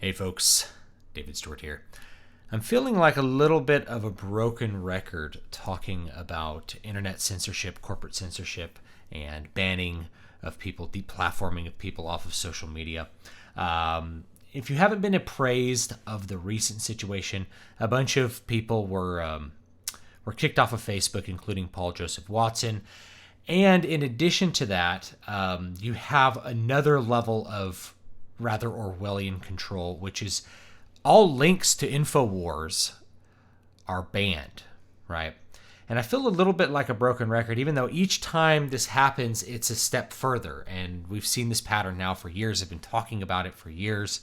Hey folks, David Stewart here. I'm feeling like a little bit of a broken record talking about internet censorship, corporate censorship, and banning of people, deplatforming of people off of social media. If you haven't been appraised of the recent situation, a bunch of people were kicked off of Facebook, including Paul Joseph Watson. And in addition to that, you have another level of rather Orwellian control, which is all links to InfoWars are banned, right? And I feel a little bit like a broken record, even though each time this happens, it's a step further. And we've seen this pattern now for years. I've been talking about it for years.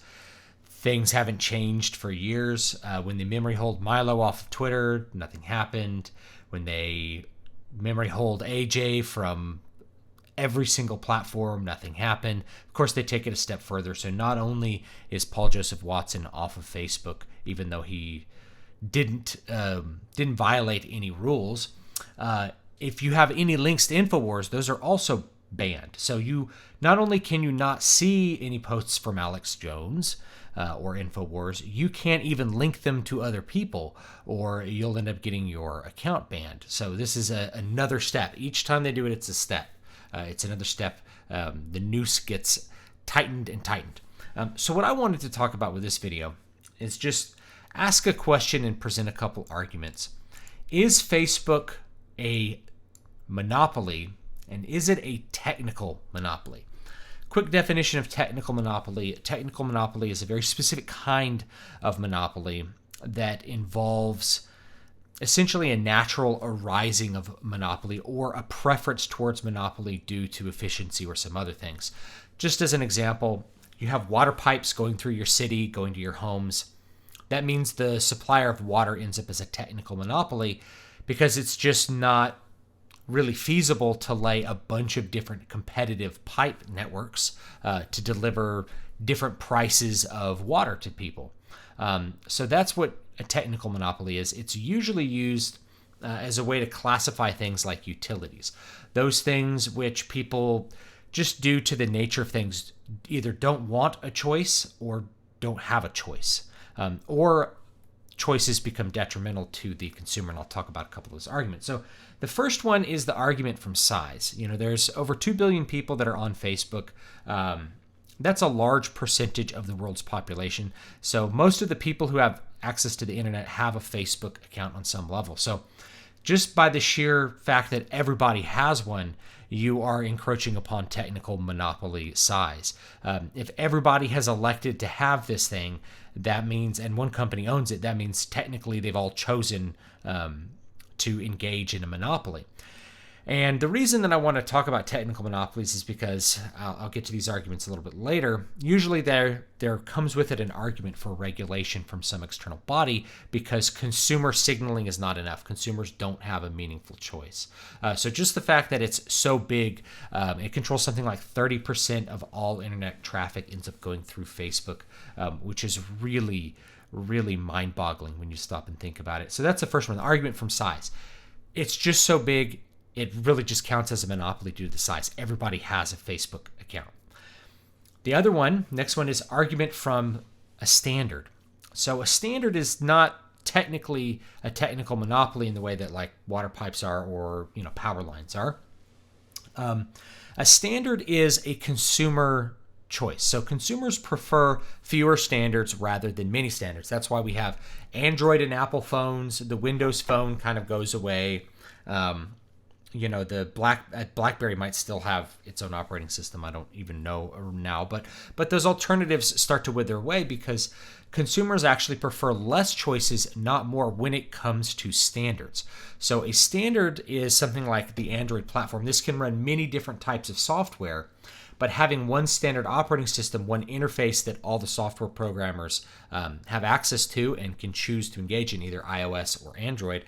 Things haven't changed for years. When they memory hold Milo off of Twitter, nothing happened. When they memory hold AJ from every single platform, nothing happened. Of course, they take it a step further. So not only is Paul Joseph Watson off of Facebook, even though he didn't violate any rules, if you have any links to InfoWars, those are also banned. So you not only can you not see any posts from Alex Jones or InfoWars, you can't even link them to other people, or you'll end up getting your account banned. So this is another step. Each time they do it, it's a step. It's another step. The noose gets tightened and tightened. So what I wanted to talk about with this video is just ask a question and present a couple arguments. Is Facebook a monopoly, and is it a technical monopoly? Quick definition of technical monopoly. Technical monopoly is a very specific kind of monopoly that involves essentially a natural arising of monopoly or a preference towards monopoly due to efficiency or some other things. Just as an example, you have water pipes going through your city, going to your homes. That means the supplier of water ends up as a technical monopoly because it's just not really feasible to lay a bunch of different competitive pipe networks to deliver different prices of water to people. So that's what a technical monopoly is. It's usually used as a way to classify things like utilities. Those things which people, just due to the nature of things, either don't want a choice or don't have a choice. Or choices become detrimental to the consumer, and I'll talk about a couple of those arguments. So the first one is the argument from size. There's over 2 billion people that are on Facebook. That's a large percentage of the world's population. So most of the people who have access to the internet have a Facebook account on some level. So just by the sheer fact that everybody has one, you are encroaching upon technical monopoly size. If everybody has elected to have this thing, that means, and one company owns it, that means technically they've all chosen to engage in a monopoly. And the reason that I want to talk about technical monopolies is because I'll get to these arguments a little bit later. Usually there comes with it an argument for regulation from some external body because consumer signaling is not enough. Consumers don't have a meaningful choice. So just the fact that it's so big, it controls something like 30% of all internet traffic ends up going through Facebook, which is really, really mind-boggling when you stop and think about it. So that's the first one, the argument from size. It's just so big, it really just counts as a monopoly due to the size. Everybody has a Facebook account. The other one, next one, is argument from a standard. So a standard is not technically a technical monopoly in the way that like water pipes are or power lines are. A standard is a consumer choice. So consumers prefer fewer standards rather than many standards. That's why we have Android and Apple phones. The Windows phone kind of goes away. The BlackBerry might still have its own operating system. I don't even know now, but those alternatives start to wither away because consumers actually prefer less choices, not more, when it comes to standards. So a standard is something like the Android platform. This can run many different types of software, but having one standard operating system, one interface that all the software programmers have access to and can choose to engage in, either iOS or Android,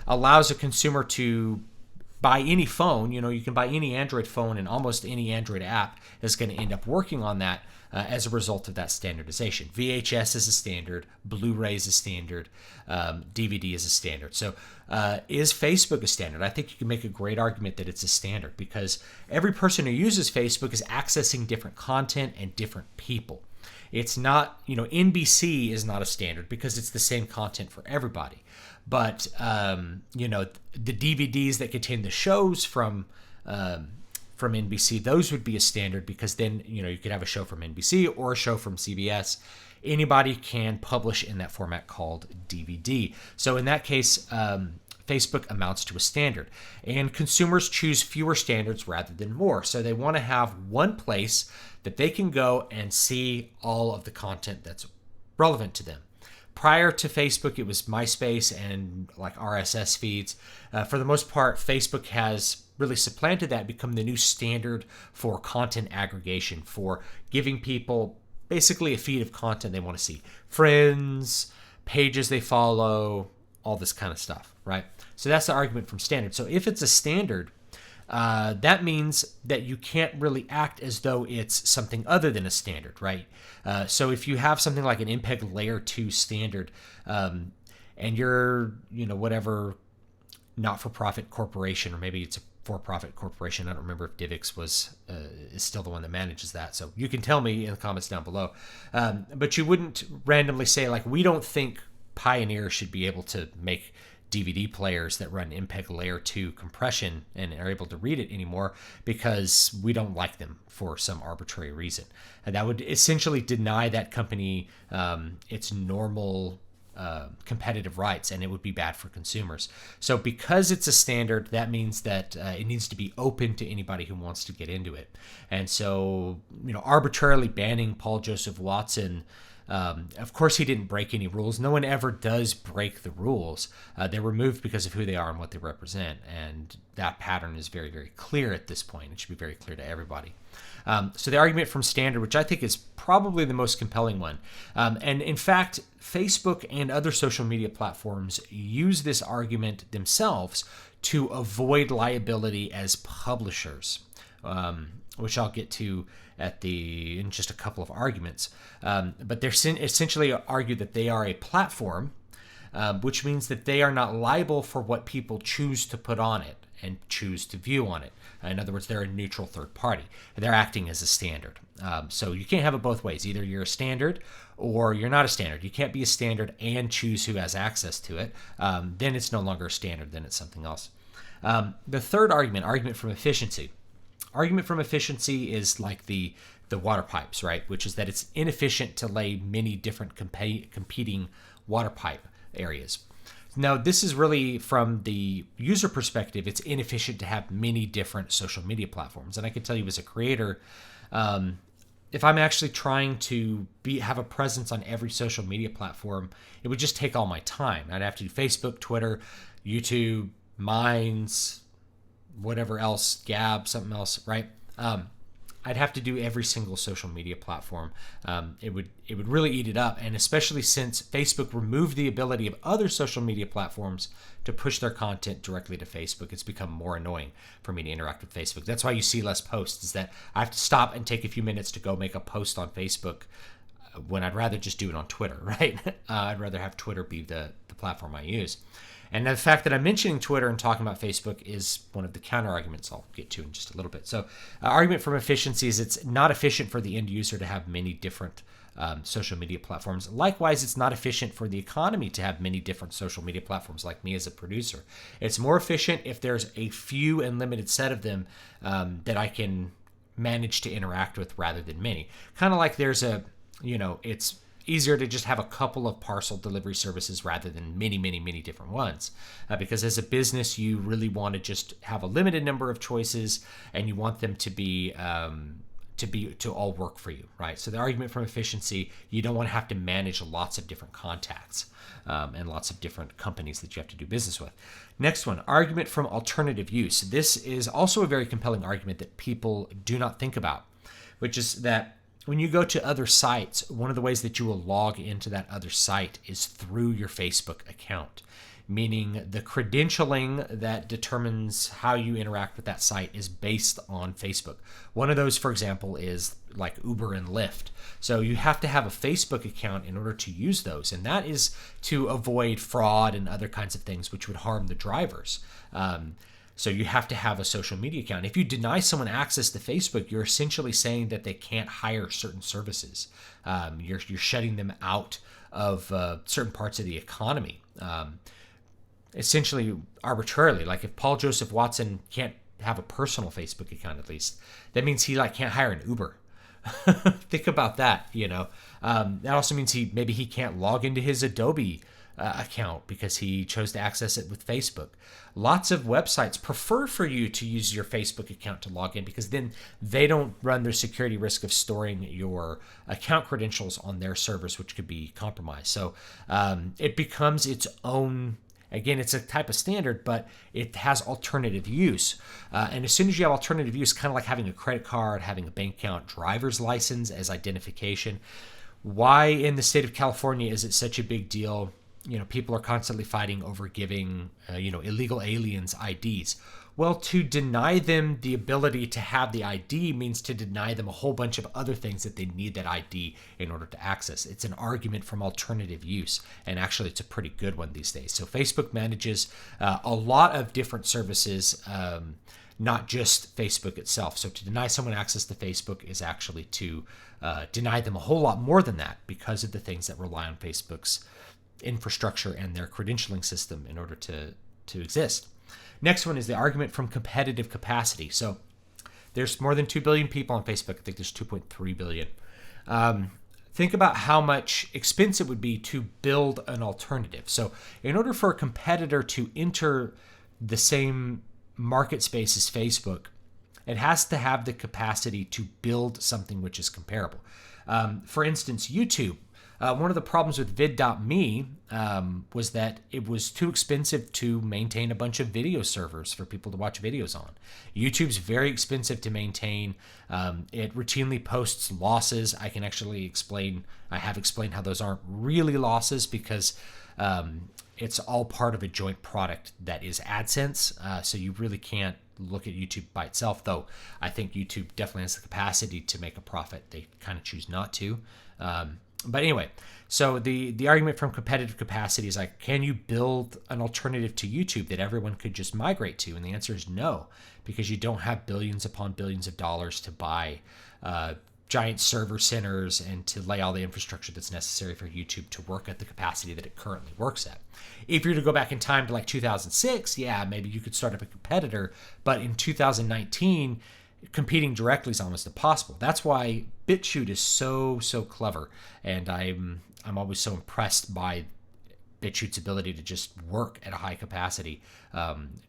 allows a consumer to buy any phone. You can buy any Android phone, and almost any Android app is going to end up working on that as a result of that standardization. VHS is a standard, Blu-ray is a standard, DVD is a standard. So is Facebook a standard? I think you can make a great argument that it's a standard because every person who uses Facebook is accessing different content and different people. It's not, NBC is not a standard because it's the same content for everybody. But, the DVDs that contain the shows from NBC, those would be a standard because then, you could have a show from NBC or a show from CBS. Anybody can publish in that format called DVD. So in that case, Facebook amounts to a standard. And consumers choose fewer standards rather than more. So they want to have one place that they can go and see all of the content that's relevant to them. Prior to Facebook, it was MySpace and like RSS feeds. For the most part, Facebook has really supplanted that, become the new standard for content aggregation, for giving people basically a feed of content they want to see. Friends, pages they follow, all this kind of stuff, right? So that's the argument from standard. So if it's a standard, that means that you can't really act as though it's something other than a standard, right? So if you have something like an MPEG Layer 2 standard, and you're, whatever not-for-profit corporation, or maybe it's a for-profit corporation. I don't remember if DivX is still the one that manages that. So you can tell me in the comments down below. But you wouldn't randomly say, like, we don't think Pioneer should be able to make DVD players that run MPEG Layer 2 compression and are able to read it anymore because we don't like them for some arbitrary reason. And that would essentially deny that company its normal competitive rights, and it would be bad for consumers. So because it's a standard, that means that it needs to be open to anybody who wants to get into it. And so, arbitrarily banning Paul Joseph Watson, of course he didn't break any rules. No one ever does break the rules. They're removed because of who they are and what they represent. And that pattern is very, very clear at this point. It should be very clear to everybody. So the argument from standard, which I think is probably the most compelling one. And in fact, Facebook and other social media platforms use this argument themselves to avoid liability as publishers, which I'll get to in just a couple of arguments. But they're essentially argue that they are a platform, which means that they are not liable for what people choose to put on it and choose to view on it. In other words, they're a neutral third party. They're acting as a standard. So you can't have it both ways. Either you're a standard or you're not a standard. You can't be a standard and choose who has access to it. Then it's no longer a standard. Then it's something else. The third argument from efficiency. Argument from efficiency is like the water pipes, right? Which is that it's inefficient to lay many different competing water pipe areas. Now, this is really from the user perspective, it's inefficient to have many different social media platforms. And I can tell you as a creator, if I'm actually trying to have a presence on every social media platform, it would just take all my time. I'd have to do Facebook, Twitter, YouTube, Minds, whatever else, Gab, something else, right? I'd have to do every single social media platform. It would really eat it up, and especially since Facebook removed the ability of other social media platforms to push their content directly to Facebook, it's become more annoying for me to interact with Facebook. That's why you see less posts, is that I have to stop and take a few minutes to go make a post on Facebook when I'd rather just do it on Twitter, right? I'd rather have Twitter be the platform I use. And the fact that I'm mentioning Twitter and talking about Facebook is one of the counter arguments I'll get to in just a little bit. So argument from efficiency is it's not efficient for the end user to have many different social media platforms. Likewise, it's not efficient for the economy to have many different social media platforms like me as a producer. It's more efficient if there's a few and limited set of them that I can manage to interact with rather than many. Kind of like there's it's easier to just have a couple of parcel delivery services rather than many, many, many different ones. Because as a business, you really want to just have a limited number of choices, and you want them to all work for you, right? So the argument from efficiency, you don't want to have to manage lots of different contacts and lots of different companies that you have to do business with. Next one, argument from alternative use. This is also a very compelling argument that people do not think about, which is that when you go to other sites, one of the ways that you will log into that other site is through your Facebook account, meaning the credentialing that determines how you interact with that site is based on Facebook. One of those, for example, is like Uber and Lyft. So you have to have a Facebook account in order to use those, and that is to avoid fraud and other kinds of things which would harm the drivers. So you have to have a social media account. If you deny someone access to Facebook, you're essentially saying that they can't hire certain services. You're shutting them out of certain parts of the economy. Essentially, arbitrarily. Like if Paul Joseph Watson can't have a personal Facebook account, at least, that means he can't hire an Uber. Think about that. That also means maybe he can't log into his Adobe account because he chose to access it with Facebook. Lots of websites prefer for you to use your Facebook account to log in because then they don't run their security risk of storing your account credentials on their servers, which could be compromised. So it becomes its own. Again, it's a type of standard, but it has alternative use. And as soon as you have alternative use, kind of like having a credit card, having a bank account, driver's license as identification. Why in the state of California is it such a big deal? People are constantly fighting over giving, illegal aliens IDs. Well, to deny them the ability to have the ID means to deny them a whole bunch of other things that they need that ID in order to access. It's an argument from alternative use, and actually it's a pretty good one these days. So Facebook manages a lot of different services, not just Facebook itself. So to deny someone access to Facebook is actually to deny them a whole lot more than that because of the things that rely on Facebook's infrastructure and their credentialing system in order to exist. Next one is the argument from competitive capacity. So there's more than 2 billion people on Facebook. I think there's 2.3 billion. Think about how much expense it would be to build an alternative. So in order for a competitor to enter the same market space as Facebook, it has to have the capacity to build something which is comparable. For instance, YouTube. One of the problems with vid.me was that it was too expensive to maintain a bunch of video servers for people to watch videos on. YouTube's very expensive to maintain. It routinely posts losses. I have explained how those aren't really losses because it's all part of a joint product that is AdSense. So you really can't look at YouTube by itself, though I think YouTube definitely has the capacity to make a profit. They kind of choose not to. But anyway, so the argument from competitive capacity is like, can you build an alternative to YouTube that everyone could just migrate to? And the answer is no, because you don't have billions upon billions of dollars to buy giant server centers and to lay all the infrastructure that's necessary for YouTube to work at the capacity that it currently works at. If you were to go back in time to 2006, yeah, maybe you could start up a competitor, but in 2019, competing directly is almost impossible. That's why BitChute is so clever, and I'm always so impressed by BitChute's ability to just work at a high capacity,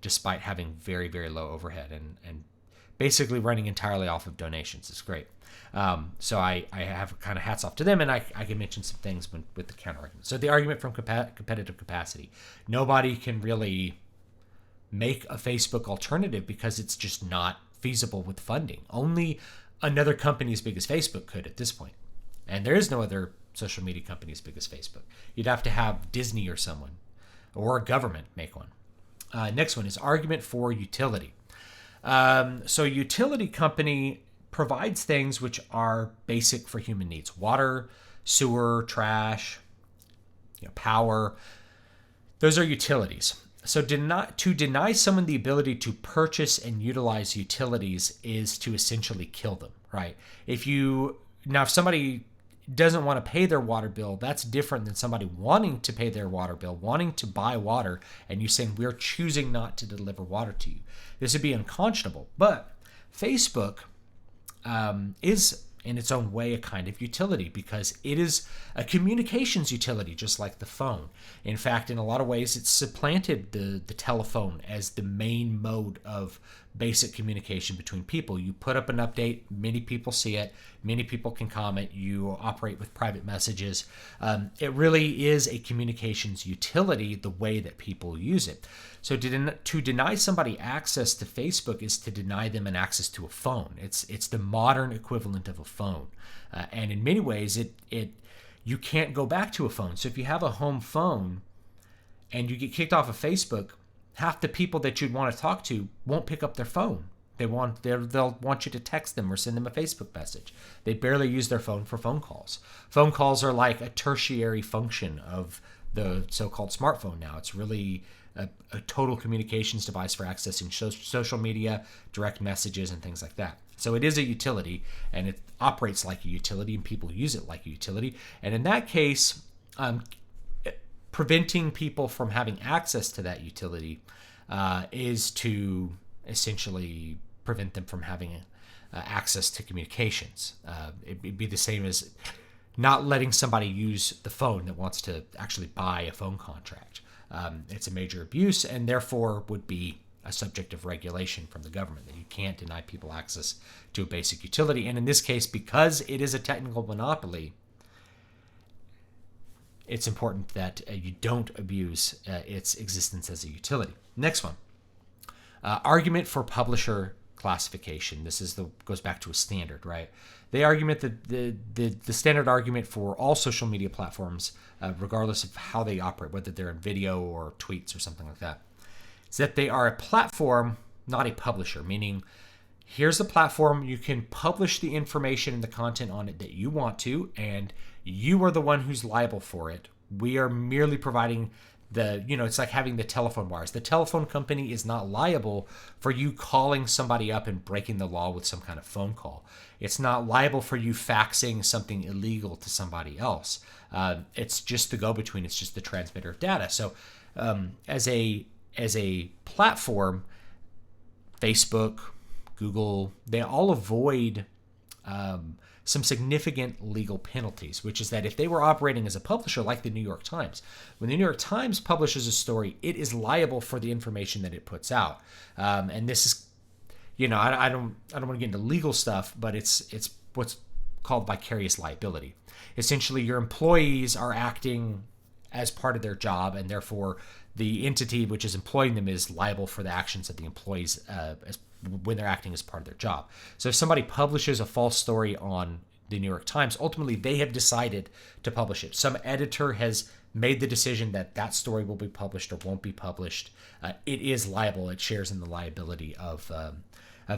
despite having very, very low overhead and basically running entirely off of donations. It's great. So I have kind of hats off to them, and I can mention some things with the counter argument. So the argument from competitive capacity: nobody can really make a Facebook alternative because it's just not feasible with funding. Only another company as big as Facebook could at this point. And there is no other social media company as big as Facebook. You'd have to have Disney or someone, or a government make one. Next one is argument for utility. So utility company provides things which are basic for human needs: water, sewer, trash, power. Those are utilities. So to deny someone the ability to purchase and utilize utilities is to essentially kill them, right? If somebody doesn't want to pay their water bill, that's different than somebody wanting to pay their water bill, wanting to buy water, and you saying we're choosing not to deliver water to you. This would be unconscionable. But Facebook is in its own way a kind of utility because it is a communications utility, just like the phone. In fact, in a lot of ways, it's supplanted the telephone as the main mode of basic communication between people. You put up an update, many people see it, many people can comment, you operate with private messages. It really is a communications utility the way that people use it. So to deny somebody access to Facebook is to deny them an access to a phone. It's the modern equivalent of a phone. And in many ways, you can't go back to a phone. So if you have a home phone and you get kicked off of Facebook, half the people that you'd want to talk to won't pick up their phone. They'll want you to text them or send them a Facebook message. They barely use their phone for phone calls. Phone calls are like a tertiary function of the so-called smartphone now. It's really a total communications device for accessing social media, direct messages, and things like that. So it is a utility, and it operates like a utility, and people use it like a utility. And in that case, preventing people from having access to that utility is to essentially prevent them from having access to communications. It'd be the same as not letting somebody use the phone that wants to actually buy a phone contract. It's a major abuse, and therefore would be a subject of regulation from the government, that you can't deny people access to a basic utility. And in this case, because it is a technical monopoly, it's important that you don't abuse its existence as a utility. Next one, argument for publisher classification. This goes back to a standard, right? The argument that the standard argument for all social media platforms, regardless of how they operate, whether they're in video or tweets or something like that, is that they are a platform, not a publisher. Meaning, here's the platform, you can publish the information and the content on it that you want to, and you are the one who's liable for it. We are merely providing it's like having the telephone wires. The telephone company is not liable for you calling somebody up and breaking the law with some kind of phone call. It's not liable for you faxing something illegal to somebody else. It's just the go-between. It's just the transmitter of data. So as a platform, Facebook, Google, they all avoid some significant legal penalties, which is that if they were operating as a publisher like the New York Times, when the New York Times publishes a story, it is liable for the information that it puts out. And this is, I don't want to get into legal stuff, but it's what's called vicarious liability. Essentially, your employees are acting as part of their job, and therefore the entity which is employing them is liable for the actions of the employees when they're acting as part of their job. So if somebody publishes a false story on the New York Times, ultimately they have decided to publish it. Some editor has made the decision that that story will be published or won't be published. It is liable. It shares in the liability of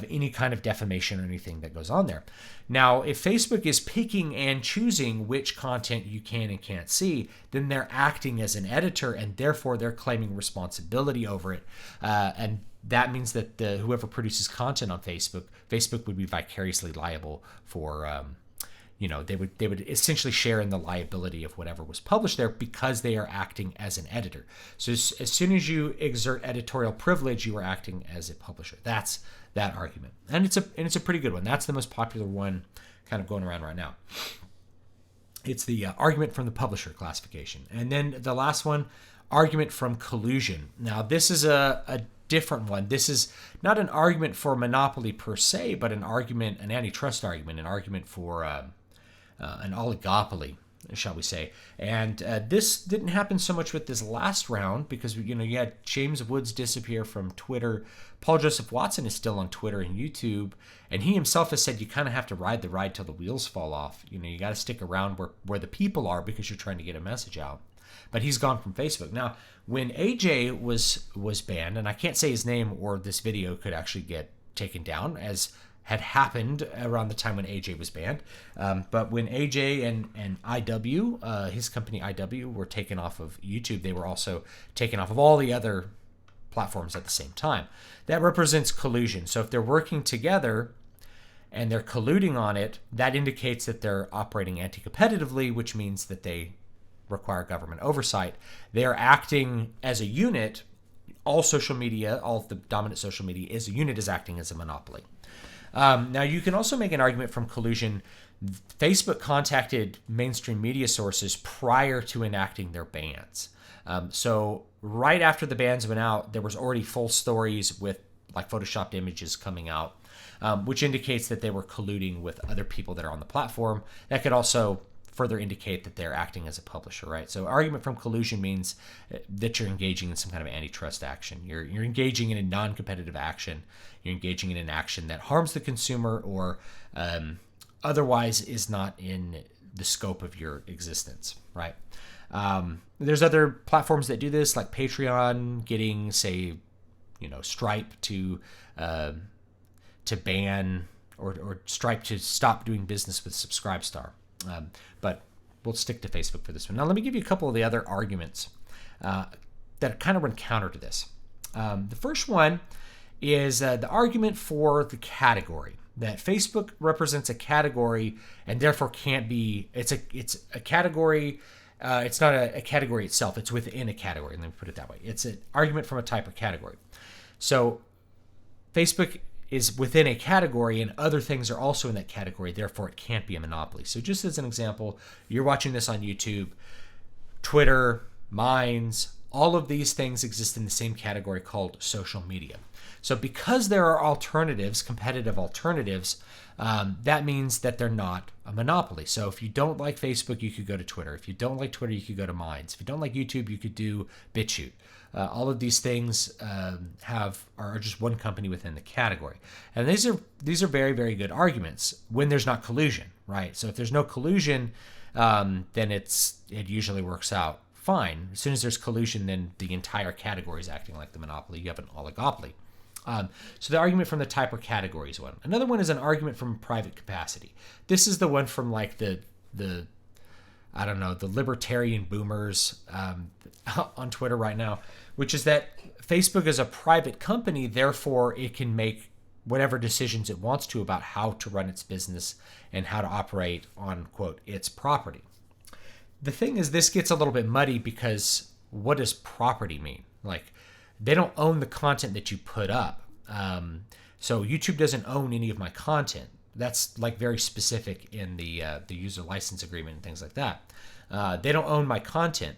any kind of defamation or anything that goes on there. Now, if Facebook is picking and choosing which content you can and can't see, then they're acting as an editor, and therefore they're claiming responsibility over it. And that means that whoever produces content on Facebook would be vicariously liable for, they would essentially share in the liability of whatever was published there because they are acting as an editor. So as soon as you exert editorial privilege, you are acting as a publisher. That's that argument, and it's a pretty good one. That's the most popular one, kind of going around right now. It's the argument from the publisher classification, and then the last one, argument from collusion. Now this is a different one. This is not an argument for monopoly per se, but an antitrust argument, an argument for an oligopoly, shall we say. And this didn't happen so much with this last round because, you had James Woods disappear from Twitter. Paul Joseph Watson is still on Twitter and YouTube, and he himself has said you kind of have to ride the ride till the wheels fall off. You got to stick around where the people are because you're trying to get a message out. But he's gone from Facebook. Now, when AJ was banned, and I can't say his name or this video could actually get taken down, as had happened around the time when AJ was banned. But when AJ and IW, his company IW, were taken off of YouTube, they were also taken off of all the other platforms at the same time. That represents collusion. So if they're working together and they're colluding on it, that indicates that they're operating anti-competitively, which means that they require government oversight. They are acting as a unit. All social media, all of the dominant social media as a unit, is acting as a monopoly. Now, you can also make an argument from collusion. Facebook contacted mainstream media sources prior to enacting their bans. So right after the bans went out, there was already full stories with like photoshopped images coming out, which indicates that they were colluding with other people that are on the platform. That could also further indicate that they're acting as a publisher, right? So argument from collusion means that you're engaging in some kind of antitrust action. You're engaging in a non-competitive action. You're engaging in an action that harms the consumer or otherwise is not in the scope of your existence, right? There's other platforms that do this, like Patreon getting, say, Stripe to ban or Stripe to stop doing business with Subscribestar. But we'll stick to Facebook for this one. Now, let me give you a couple of the other arguments. that kind of run counter to this. The first one is the argument for the category, that Facebook represents a category and therefore can't be. It's a category. It's not a category itself. It's within a category. Let me put it that way. It's an argument from a type or category. So Facebook is within a category and other things are also in that category. Therefore, it can't be a monopoly. So just as an example, you're watching this on YouTube, Twitter, Minds, all of these things exist in the same category called social media. So because there are alternatives, competitive alternatives, that means that they're not a monopoly. So if you don't like Facebook, you could go to Twitter. If you don't like Twitter, you could go to Minds. If you don't like YouTube, you could do BitChute. All of these things are just one company within the category. And these are very, very good arguments when there's not collusion, right? So if there's no collusion, then it usually works out fine. As soon as there's collusion, then the entire category is acting like the monopoly. You have an oligopoly. So the argument from the type or category is one. Another one is an argument from private capacity. This is the one from like the I don't know, the libertarian boomers on Twitter right now, which is that Facebook is a private company, therefore it can make whatever decisions it wants to about how to run its business and how to operate on, quote, its property. The thing is, this gets a little bit muddy because what does property mean? Like, they don't own the content that you put up. So YouTube doesn't own any of my content. That's like very specific in the user license agreement and things like that. They don't own my content.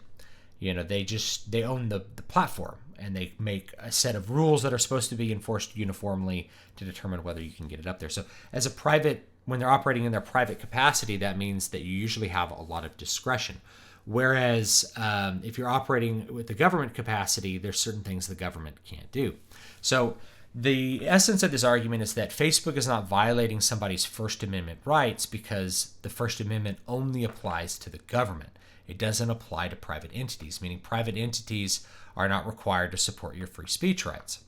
They own the platform, and they make a set of rules that are supposed to be enforced uniformly to determine whether you can get it up there. So as a private, when they're operating in their private capacity, that means that you usually have a lot of discretion. Whereas if you're operating with the government capacity, there's certain things the government can't do. So the essence of this argument is that Facebook is not violating somebody's First Amendment rights because the First Amendment only applies to the government. It doesn't apply to private entities, meaning private entities are not required to support your free speech rights.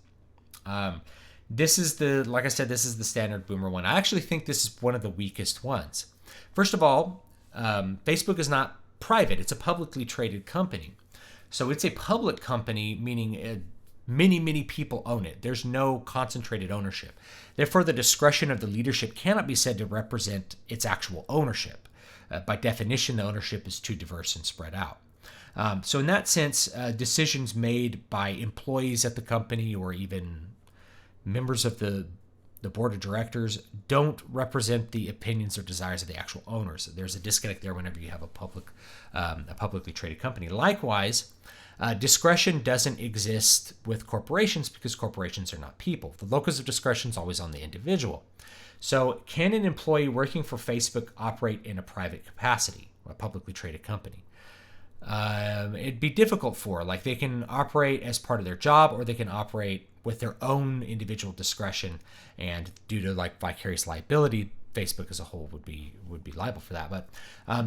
Like I said, this is the standard boomer one. I actually think this is one of the weakest ones. First of all, Facebook is not private. It's a publicly traded company. So it's a public company, meaning many people own it. There's no concentrated ownership. Therefore, the discretion of the leadership cannot be said to represent its actual ownership. By definition, the ownership is too diverse and spread out. So in that sense, decisions made by employees at the company or even members of the board of directors don't represent the opinions or desires of the actual owners. There's a disconnect there whenever you have a publicly traded company. Likewise, discretion doesn't exist with corporations because corporations are not people. The locus of discretion is always on the individual. So can an employee working for Facebook operate in a private capacity, a publicly traded company? It'd be difficult like they can operate as part of their job, or they can operate with their own individual discretion, and due to like vicarious liability, Facebook as a whole would be liable for that. But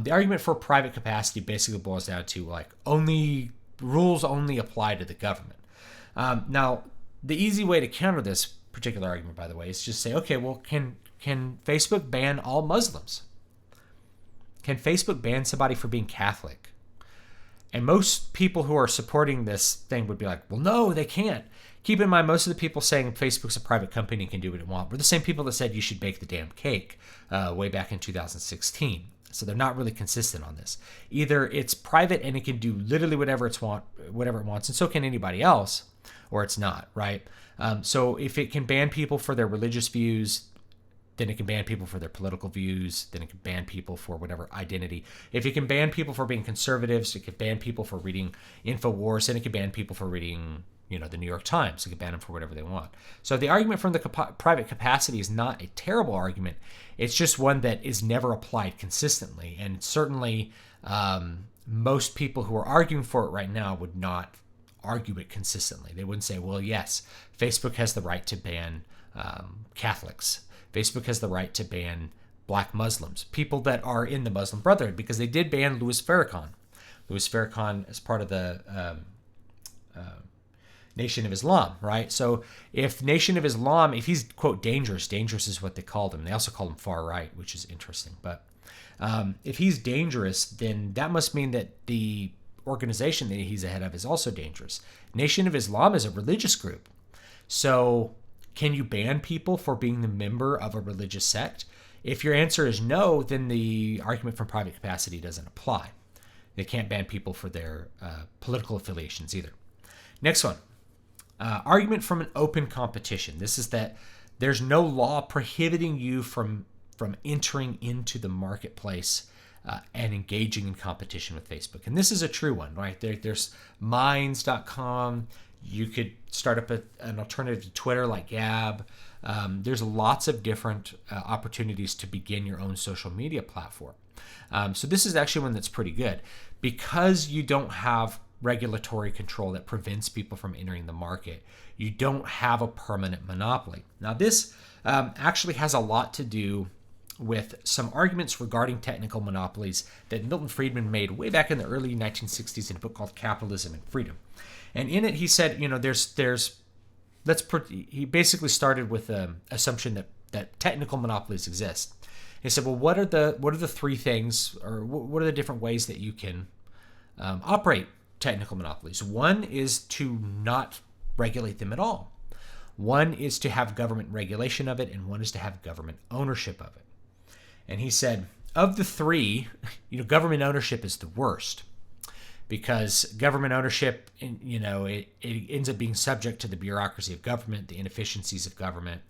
the argument for private capacity basically boils down to like rules only apply to the government. Now, the easy way to counter this particular argument, by the way, is just say, okay, well, can Facebook ban all Muslims? Can Facebook ban somebody for being Catholic? And most people who are supporting this thing would be like, well, no, they can't. Keep in mind, most of the people saying Facebook's a private company and can do what it wants were the same people that said you should bake the damn cake way back in 2016. So they're not really consistent on this. Either it's private and it can do literally whatever it wants, and so can anybody else, or it's not, right? So if it can ban people for their religious views, then it can ban people for their political views, then it can ban people for whatever identity. If it can ban people for being conservatives, it can ban people for reading InfoWars, and it can ban people for reading, the New York Times. It can ban them for whatever they want. So the argument from the private capacity is not a terrible argument. It's just one that is never applied consistently. And certainly most people who are arguing for it right now would not argue it consistently. They wouldn't say, well, yes, Facebook has the right to ban Catholics. Facebook has the right to ban black Muslims, people that are in the Muslim Brotherhood, because they did ban Louis Farrakhan. Louis Farrakhan is part of the Nation of Islam, right? So if Nation of Islam, if he's, quote, dangerous is what they called him. They also called him far right, which is interesting. But if he's dangerous, then that must mean that the organization that he's the head of is also dangerous. Nation of Islam is a religious group. So can you ban people for being the member of a religious sect? If your answer is no, then the argument from private capacity doesn't apply. They can't ban people for their political affiliations either. Next one, argument from an open competition. This is that there's no law prohibiting you from entering into the marketplace and engaging in competition with Facebook. And this is a true one, right? There's Minds.com. You could start up an alternative to Twitter like Gab. There's lots of different opportunities to begin your own social media platform. So this is actually one that's pretty good because you don't have regulatory control that prevents people from entering the market. You don't have a permanent monopoly. Now this actually has a lot to do with some arguments regarding technical monopolies that Milton Friedman made way back in the early 1960s in a book called Capitalism and Freedom. And in it, he said, he basically started with the assumption that technical monopolies exist. He said, well, what are the three things, or what are the different ways that you can operate technical monopolies? One is to not regulate them at all. One is to have government regulation of it, and one is to have government ownership of it. And he said, of the three, government ownership is the worst, because government ownership, it ends up being subject to the bureaucracy of government, the inefficiencies of government.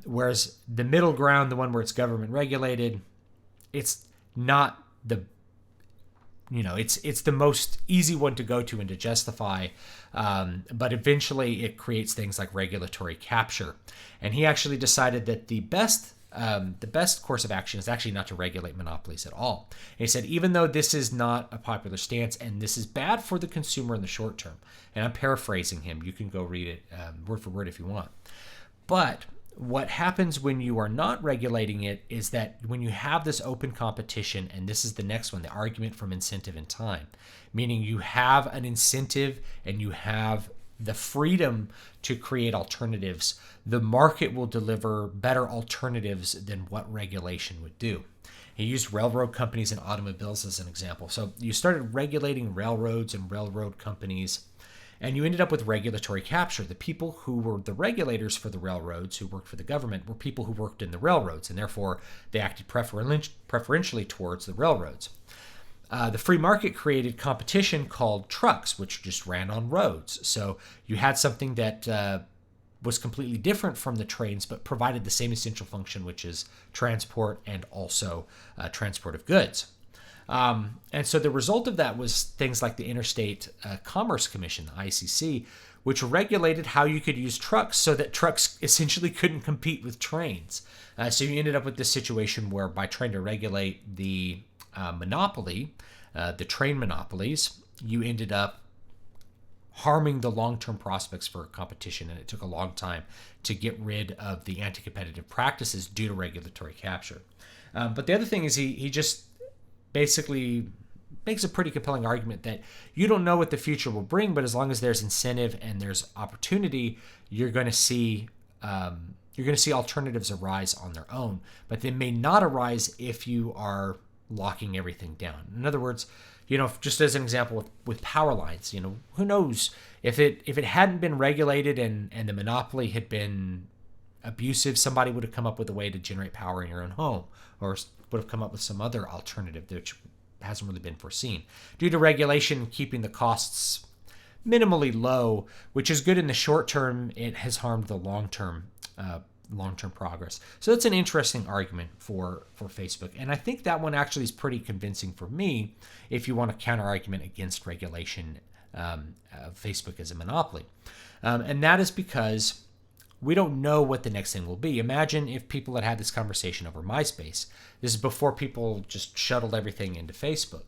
Whereas the middle ground, the one where it's government regulated, it's not it's the most easy one to go to and to justify. But eventually it creates things like regulatory capture. And he actually decided that the best course of action is actually not to regulate monopolies at all. And he said, even though this is not a popular stance and this is bad for the consumer in the short term, and I'm paraphrasing him, you can go read it word for word if you want. But what happens when you are not regulating it is that when you have this open competition, and this is the next one, the argument from incentive and time, meaning you have an incentive and you have the freedom to create alternatives, the market will deliver better alternatives than what regulation would do. He used railroad companies and automobiles as an example. So you started regulating railroads and railroad companies, and you ended up with regulatory capture. The people who were the regulators for the railroads, who worked for the government, were people who worked in the railroads, and therefore they acted preferentially towards the railroads. The free market created competition called trucks, which just ran on roads. So you had something that was completely different from the trains, but provided the same essential function, which is transport and also transport of goods. And so the result of that was things like the Interstate Commerce Commission, the ICC, which regulated how you could use trucks so that trucks essentially couldn't compete with trains. So you ended up with this situation where by trying to regulate the monopoly, the train monopolies, you ended up harming the long-term prospects for competition, and it took a long time to get rid of the anti-competitive practices due to regulatory capture. But the other thing is he just basically makes a pretty compelling argument that you don't know what the future will bring, but as long as there's incentive and there's opportunity, you're going to see alternatives arise on their own, but they may not arise if you are locking everything down. In other words, just as an example with power lines, who knows if it hadn't been regulated and the monopoly had been abusive, somebody would have come up with a way to generate power in your own home, or would have come up with some other alternative which hasn't really been foreseen. Due to regulation keeping the costs minimally low, which is good in the short term, it has harmed the long-term progress. So that's an interesting argument for Facebook. And I think that one actually is pretty convincing for me if you want a counter-argument against regulation of Facebook as a monopoly. And that is because we don't know what the next thing will be. Imagine if people had this conversation over MySpace. This is before people just shuttled everything into Facebook.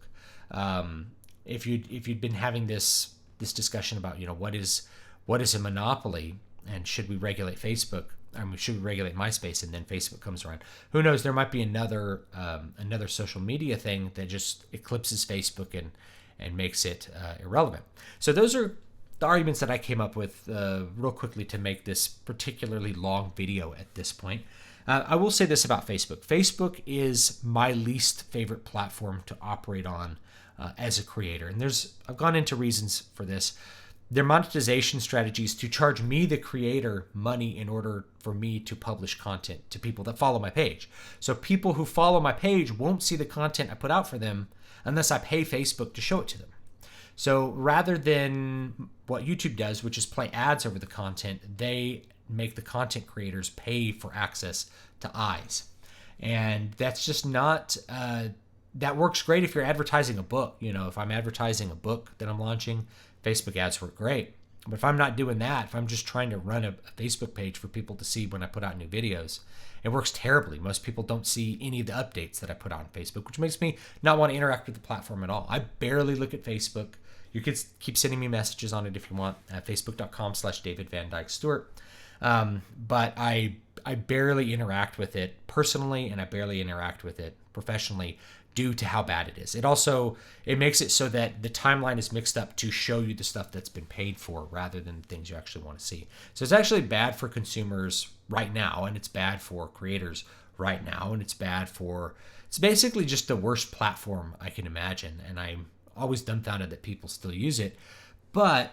If you'd been having this discussion about what is a monopoly and should we regulate Facebook? Should we regulate MySpace? And then Facebook comes around. Who knows? There might be another social media thing that just eclipses Facebook and makes it irrelevant. So those are the arguments that I came up with real quickly to make this particularly long video at this point. I will say this about Facebook. Facebook is my least favorite platform to operate on as a creator. And I've gone into reasons for this. Their monetization strategies to charge me, the creator, money in order for me to publish content to people that follow my page. So people who follow my page won't see the content I put out for them unless I pay Facebook to show it to them. So rather than what YouTube does, which is play ads over the content, they make the content creators pay for access to eyes. And that's just not, that works great if you're advertising a book. If I'm advertising a book that I'm launching, Facebook ads work great. But if I'm not doing that, if I'm just trying to run a Facebook page for people to see when I put out new videos, it works terribly. Most people don't see any of the updates that I put out on Facebook, which makes me not want to interact with the platform at all. I barely look at Facebook. You can keep sending me messages on it if you want at facebook.com/David Van Dyke Stewart. But I barely interact with it personally, and I barely interact with it professionally due to how bad it is. It makes it so that the timeline is mixed up to show you the stuff that's been paid for rather than the things you actually want to see. So it's actually bad for consumers right now, and it's bad for creators right now, and it's basically just the worst platform I can imagine. And I'm always dumbfounded that people still use it, but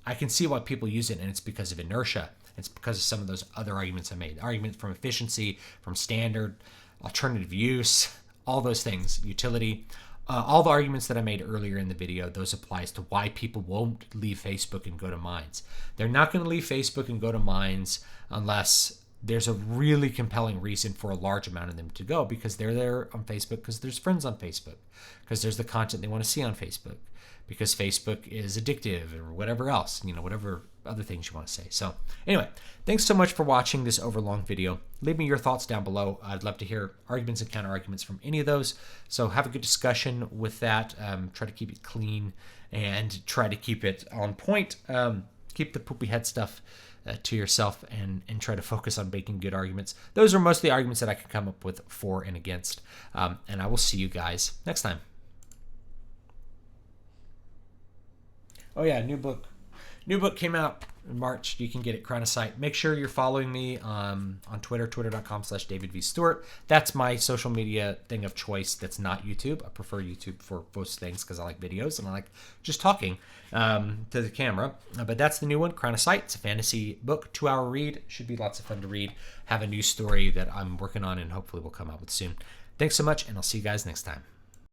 I can see why people use it, and it's because of inertia. It's because of some of those other arguments I made. Arguments from efficiency, from standard, alternative use, all those things, utility, all the arguments that I made earlier in the video, those applies to why people won't leave Facebook and go to Minds. They're not going to leave Facebook and go to Minds unless there's a really compelling reason for a large amount of them to go, because they're there on Facebook because there's friends on Facebook, because there's the content they want to see on Facebook, because Facebook is addictive, or whatever else, whatever other things you want to say. So anyway, thanks so much for watching this overlong video. Leave me your thoughts down below. I'd love to hear arguments and counter arguments from any of those. So have a good discussion with that. Try to keep it clean and try to keep it on point. Keep the poopy head stuff to yourself and try to focus on making good arguments. Those are most of the arguments that I can come up with for and against. And I will see you guys next time. Oh yeah, new book came out in March. You can get it, Chronocyte. Make sure you're following me on Twitter, twitter.com/David V. Stewart. That's my social media thing of choice. That's not YouTube. I prefer YouTube for most things because I like videos and I like just talking to the camera. But that's the new one, Chronocyte. It's a fantasy book, 2-hour read. Should be lots of fun to read. Have a new story that I'm working on and hopefully will come out with soon. Thanks so much, and I'll see you guys next time.